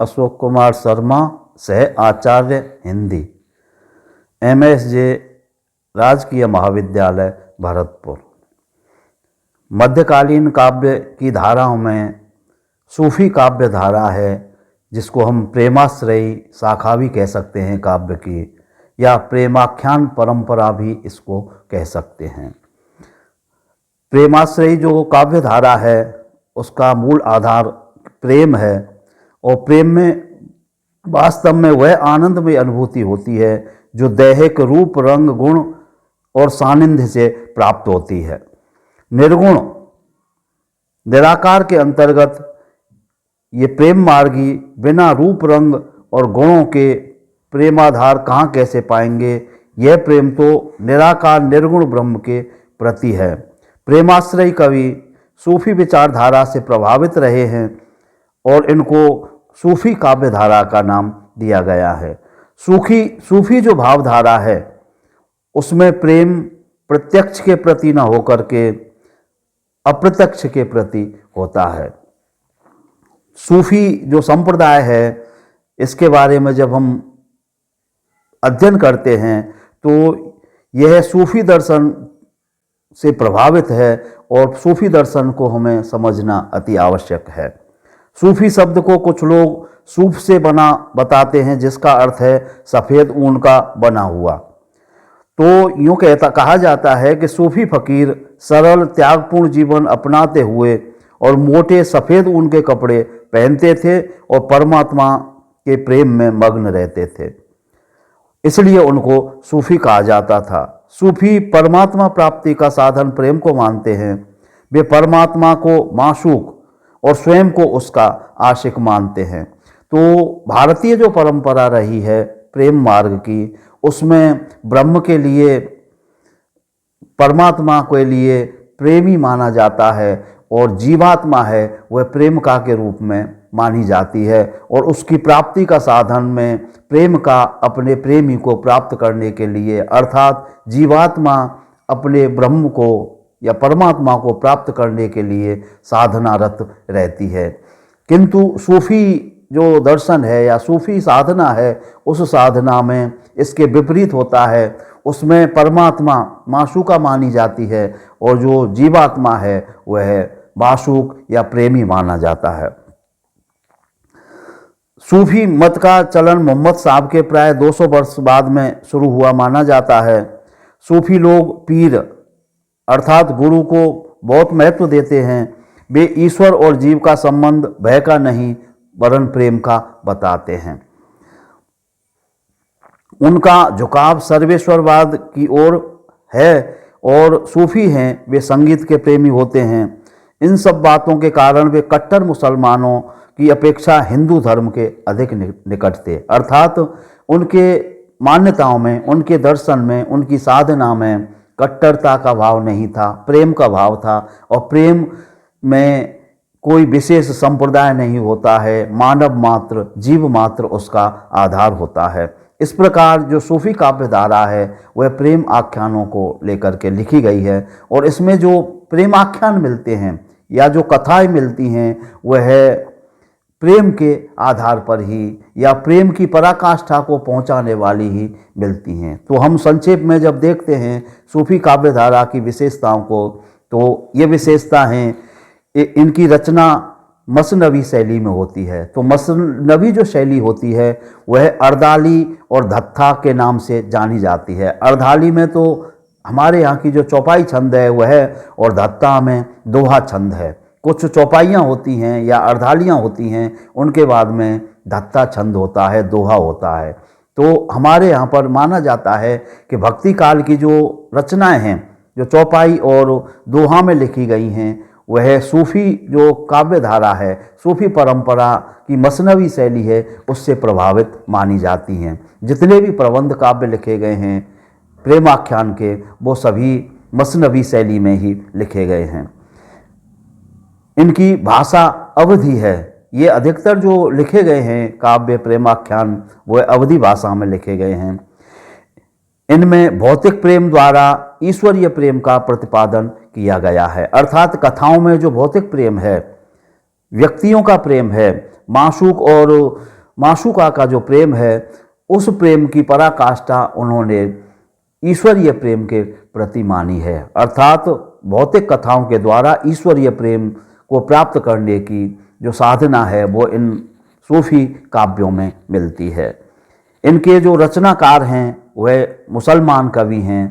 अशोक कुमार शर्मा, सह आचार्य हिंदी, MSJ राजकीय महाविद्यालय भरतपुर। मध्यकालीन काव्य की धाराओं में सूफी काव्य धारा है, जिसको हम प्रेमाश्रयी शाखा भी कह सकते हैं काव्य की, या प्रेमाख्यान परंपरा भी इसको कह सकते हैं। प्रेमाश्रयी जो काव्य धारा है उसका मूल आधार प्रेम है, और प्रेम में वास्तव में वह आनंदमय अनुभूति होती है जो दैहिक रूप, रंग, गुण और सानिध्य से प्राप्त होती है। निर्गुण निराकार के अंतर्गत ये प्रेम मार्गी बिना रूप, रंग और गुणों के प्रेमाधार कहाँ कैसे पाएंगे। यह प्रेम तो निराकार निर्गुण ब्रह्म के प्रति है। प्रेमाश्रयी कवि सूफी विचारधारा से प्रभावित रहे हैं और इनको सूफी काव्य धारा का नाम दिया गया है। सूफी जो भावधारा है उसमें प्रेम प्रत्यक्ष के प्रति न होकर के अप्रत्यक्ष के प्रति होता है। सूफी जो संप्रदाय है इसके बारे में जब हम अध्ययन करते हैं तो यह सूफी दर्शन से प्रभावित है, और सूफी दर्शन को हमें समझना अति आवश्यक है। सूफी शब्द को कुछ लोग सूफ से बना बताते हैं, जिसका अर्थ है सफ़ेद ऊन का बना हुआ। तो यूँ कहा जाता है कि सूफी फकीर सरल त्यागपूर्ण जीवन अपनाते हुए और मोटे सफ़ेद ऊन के कपड़े पहनते थे और परमात्मा के प्रेम में मग्न रहते थे, इसलिए उनको सूफी कहा जाता था। सूफी परमात्मा प्राप्ति का साधन प्रेम को मानते हैं। वे परमात्मा को माशूक और स्वयं को उसका आशिक मानते हैं। तो भारतीय जो परंपरा रही है प्रेम मार्ग की, उसमें ब्रह्म के लिए, परमात्मा के लिए प्रेमी माना जाता है, और जीवात्मा है वह प्रेमिका के रूप में मानी जाती है, और उसकी प्राप्ति का साधन में प्रेम का अपने प्रेमी को प्राप्त करने के लिए, अर्थात जीवात्मा अपने ब्रह्म को या परमात्मा को प्राप्त करने के लिए साधनारत रहती है। किंतु सूफी जो दर्शन है या सूफी साधना है, उस साधना में इसके विपरीत होता है। उसमें परमात्मा माशूका मानी जाती है और जो जीवात्मा है वह माशूक या प्रेमी माना जाता है। सूफी मत का चलन मोहम्मद साहब के प्राय 200 वर्ष बाद में शुरू हुआ माना जाता है। सूफी लोग पीर अर्थात गुरु को बहुत महत्व देते हैं। वे ईश्वर और जीव का संबंध भय का नहीं वरन प्रेम का बताते हैं। उनका झुकाव सर्वेश्वरवाद की ओर है, और सूफी हैं वे संगीत के प्रेमी होते हैं। इन सब बातों के कारण वे कट्टर मुसलमानों की अपेक्षा हिंदू धर्म के अधिक निकट थे, अर्थात उनके मान्यताओं में, उनके दर्शन में, उनकी साधना में कट्टरता का भाव नहीं था, प्रेम का भाव था। और प्रेम में कोई विशेष संप्रदाय नहीं होता है, मानव मात्र, जीव मात्र उसका आधार होता है। इस प्रकार जो सूफी काव्य धारा है वह प्रेम आख्यानों को लेकर के लिखी गई है, और इसमें जो प्रेम आख्यान मिलते हैं या जो कथाएं मिलती हैं वह प्रेम के आधार पर ही या प्रेम की पराकाष्ठा को पहुंचाने वाली ही मिलती हैं। तो हम संक्षेप में जब देखते हैं सूफी काव्य धारा की विशेषताओं को, तो ये विशेषता हैं, इनकी रचना मसनवी शैली में होती है। तो मसनवी जो शैली होती है वह अर्दाली और धत्था के नाम से जानी जाती है। अर्दाली में तो हमारे यहाँ की जो चौपाई छंद है वह, और धत्ता में दोहा छंद है। कुछ चौपाइयाँ होती हैं या अर्धालियाँ होती हैं, उनके बाद में धत्ता छंद होता है, दोहा होता है। तो हमारे यहाँ पर माना जाता है कि भक्ति काल की जो रचनाएं हैं, जो चौपाई और दोहा में लिखी गई हैं, वह सूफी जो काव्य धारा है, सूफी परंपरा की मसनवी शैली है, उससे प्रभावित मानी जाती हैं। जितने भी प्रबंध काव्य लिखे गए हैं प्रेमाख्यान के, वो सभी मसनवी शैली में ही लिखे गए हैं। इनकी भाषा अवधी है। ये अधिकतर जो लिखे गए हैं काव्य प्रेमाख्यान वह अवधी भाषा में लिखे गए हैं। इनमें भौतिक प्रेम द्वारा ईश्वरीय प्रेम का प्रतिपादन किया गया है, अर्थात कथाओं में जो भौतिक प्रेम है, व्यक्तियों का प्रेम है, माशूक और माशूका का जो प्रेम है, उस प्रेम की पराकाष्ठा उन्होंने ईश्वरीय प्रेम के प्रति मानी है। अर्थात भौतिक कथाओं के द्वारा ईश्वरीय प्रेम को प्राप्त करने की जो साधना है वो इन सूफी काव्यों में मिलती है। इनके जो रचनाकार हैं वह मुसलमान कवि हैं।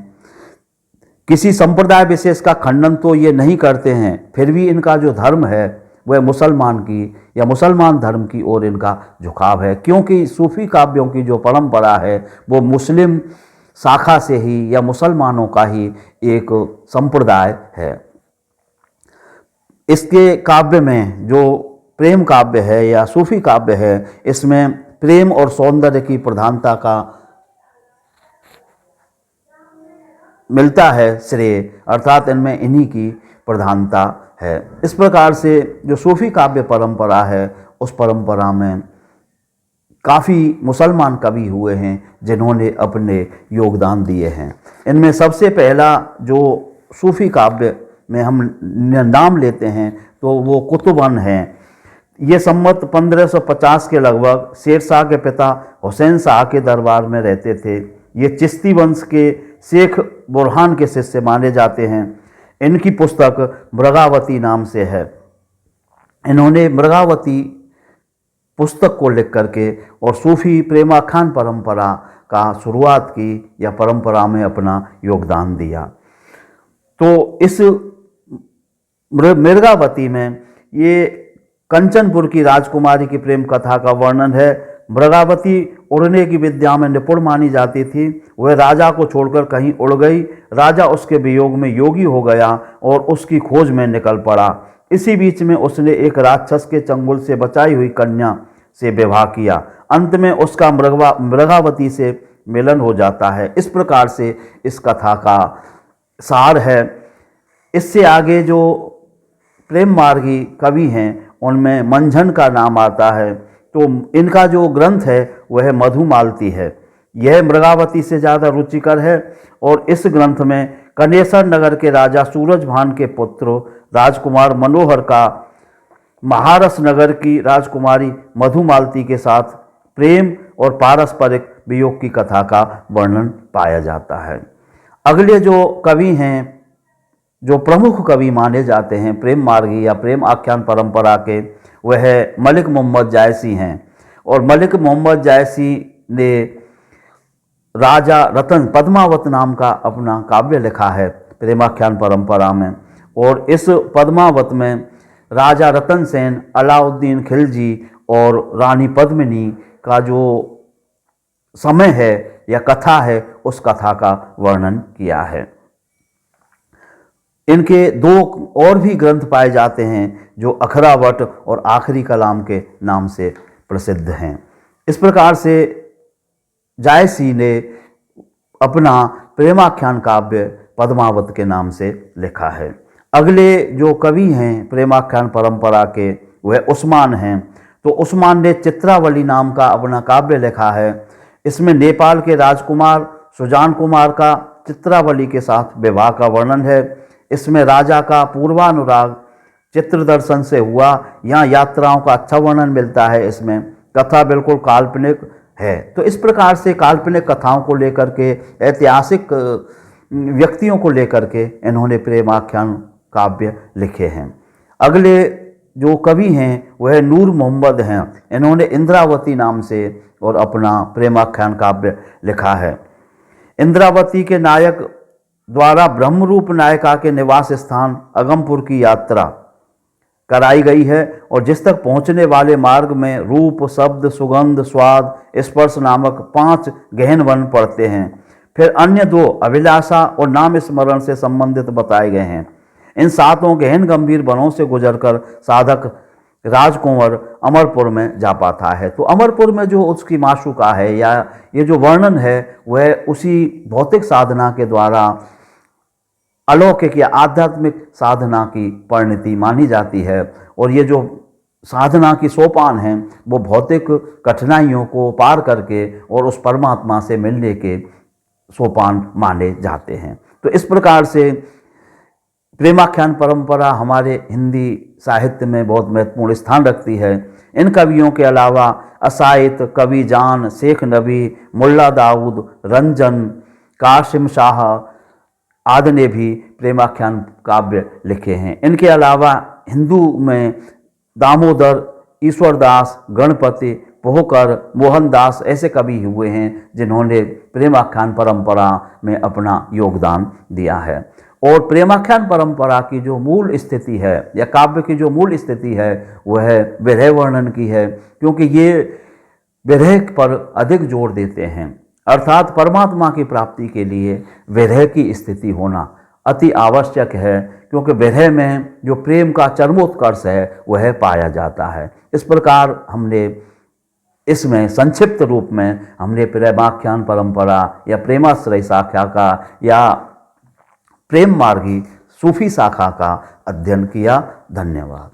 किसी संप्रदाय विशेष का खंडन तो ये नहीं करते हैं, फिर भी इनका जो धर्म है वह मुसलमान की या मुसलमान धर्म की ओर इनका झुकाव है, क्योंकि सूफी काव्यों की जो परंपरा है वो मुस्लिम शाखा से ही या मुसलमानों का ही एक संप्रदाय है। इसके काव्य में जो प्रेम काव्य है या सूफी काव्य है, इसमें प्रेम और सौंदर्य की प्रधानता का मिलता है श्रेय, अर्थात इनमें इन्हीं की प्रधानता है। इस प्रकार से जो सूफी काव्य परंपरा है, उस परंपरा में काफ़ी मुसलमान कवि हुए हैं जिन्होंने अपने योगदान दिए हैं। इनमें सबसे पहला जो सूफी काव्य में हम नाम लेते हैं तो वो कुतुबन है। ये सम्मत 1550 के लगभग शेर शाह के पिता हुसैन शाह के दरबार में रहते थे। ये चिश्ती वंश के शेख बुरहान के शिष्य माने जाते हैं। इनकी पुस्तक मृगावती नाम से है। इन्होंने मृगावती पुस्तक को लिख करके और सूफी प्रेमाख्यान परंपरा का शुरुआत की या परंपरा में अपना योगदान दिया। तो इस मृगावती में ये कंचनपुर की राजकुमारी की प्रेम कथा का वर्णन है। मृगावती उड़ने की विद्या में निपुण मानी जाती थी। वह राजा को छोड़कर कहीं उड़ गई। राजा उसके वियोग में योगी हो गया और उसकी खोज में निकल पड़ा। इसी बीच में उसने एक राक्षस के चंगुल से बचाई हुई कन्या से विवाह किया। अंत में उसका मृगावती से मिलन हो जाता है। इस प्रकार से इस कथा का सार है। इससे आगे जो प्रेम मार्गी कवि हैं उनमें मंझन का नाम आता है। तो इनका जो ग्रंथ है वह मधुमालती है। यह मृगावती से ज़्यादा रुचिकर है और इस ग्रंथ में कनेसर नगर के राजा सूरजभान के पुत्र राजकुमार मनोहर का महारस नगर की राजकुमारी मधुमालती के साथ प्रेम और पारस्परिक वियोग की कथा का वर्णन पाया जाता है। अगले जो कवि हैं, जो प्रमुख कवि माने जाते हैं प्रेम मार्गी या प्रेम आख्यान परंपरा के, वह मलिक मोहम्मद जायसी हैं। और मलिक मोहम्मद जायसी ने राजा रतन पद्मावत नाम का अपना काव्य लिखा है प्रेमाख्यान परंपरा में। और इस पद्मावत में राजा रतन सेन, अलाउद्दीन खिलजी और रानी पद्मिनी का जो समय है या कथा है, उस कथा का वर्णन किया है। इनके दो और भी ग्रंथ पाए जाते हैं जो अखरावट और आखिरी कलाम के नाम से प्रसिद्ध हैं। इस प्रकार से जायसी ने अपना प्रेमाख्यान काव्य पद्मावत के नाम से लिखा है। अगले जो कवि हैं प्रेमाख्यान परंपरा के, वह उस्मान हैं। तो उस्मान ने चित्रावली नाम का अपना काव्य लिखा है। इसमें नेपाल के राजकुमार सुजान कुमार का चित्रावली के साथ विवाह का वर्णन है। इसमें राजा का पूर्वानुराग चित्र दर्शन से हुआ। यहाँ यात्राओं का अच्छा वर्णन मिलता है। इसमें कथा बिल्कुल काल्पनिक है। तो इस प्रकार से काल्पनिक कथाओं को लेकर के, ऐतिहासिक व्यक्तियों को लेकर के इन्होंने प्रेमाख्यान काव्य लिखे हैं। अगले जो कवि हैं वह नूर मोहम्मद हैं। इन्होंने इंद्रावती नाम से और अपना प्रेमाख्यान काव्य लिखा है। इंद्रावती के नायक द्वारा ब्रह्मरूप नायिका के निवास स्थान अगमपुर की यात्रा कराई गई है और जिस तक पहुंचने वाले मार्ग में रूप, शब्द, सुगंध, स्वाद, स्पर्श नामक 5 गहन वन पड़ते हैं। फिर अन्य 2 अभिलाषा और नाम स्मरण से संबंधित बताए गए हैं। इन 7 गहन गंभीर वनों से गुजरकर साधक राजकुंवर अमरपुर में जा पाता है। तो अमरपुर में जो उसकी माशूका है या ये जो वर्णन है वह उसी भौतिक साधना के द्वारा अलौकिक या आध्यात्मिक साधना की परिणति मानी जाती है। और ये जो साधना की सोपान हैं वो भौतिक कठिनाइयों को पार करके और उस परमात्मा से मिलने के सोपान माने जाते हैं। तो इस प्रकार से प्रेमाख्यान परंपरा हमारे हिंदी साहित्य में बहुत महत्वपूर्ण स्थान रखती है। इन कवियों के अलावा असाइद, कवि जान, शेख नबी, मुल्ला दाऊद, रंजन, कासिम शाह आदि ने भी प्रेमाख्यान काव्य लिखे हैं। इनके अलावा हिंदू में दामोदर, ईश्वरदास, गणपति, पोहकर, मोहनदास ऐसे कवि हुए हैं जिन्होंने प्रेमाख्यान परंपरा में अपना योगदान दिया है। और प्रेमाख्यान परंपरा की जो मूल स्थिति है या काव्य की जो मूल स्थिति है वह है विरह वर्णन की है, क्योंकि ये विरह पर अधिक जोर देते हैं। अर्थात परमात्मा की प्राप्ति के लिए विरह की स्थिति होना अति आवश्यक है, क्योंकि विरह में जो प्रेम का चरमोत्कर्ष है वह पाया जाता है। इस प्रकार हमने इसमें संक्षिप्त रूप में हमने प्रेमाख्यान परंपरा या प्रेमाश्रय शाखा का या प्रेम मार्गी सूफी शाखा का अध्ययन किया। धन्यवाद।